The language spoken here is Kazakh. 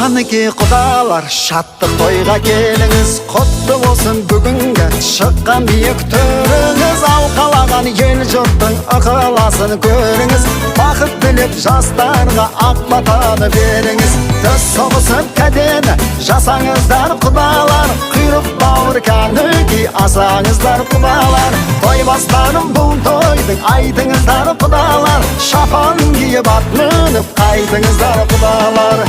Қанеке құдалар, шаттық тойға келіңіз, құтты болсын бүгінгі шыққан биік төріңіз. Алқалаған ел жұрттың ықыласын көріңіз, бақыт тілеп жастарға ақ батаны беріңіз. Төс соғысып кәдені жасаңыздар құдалар, құйрық бауыр кәніге асаңыздар құдалар. Тойбастарым бұл тойдың айтыңыздар құдалар, шапан киіп ат мініп қайтыңыздар құдалар.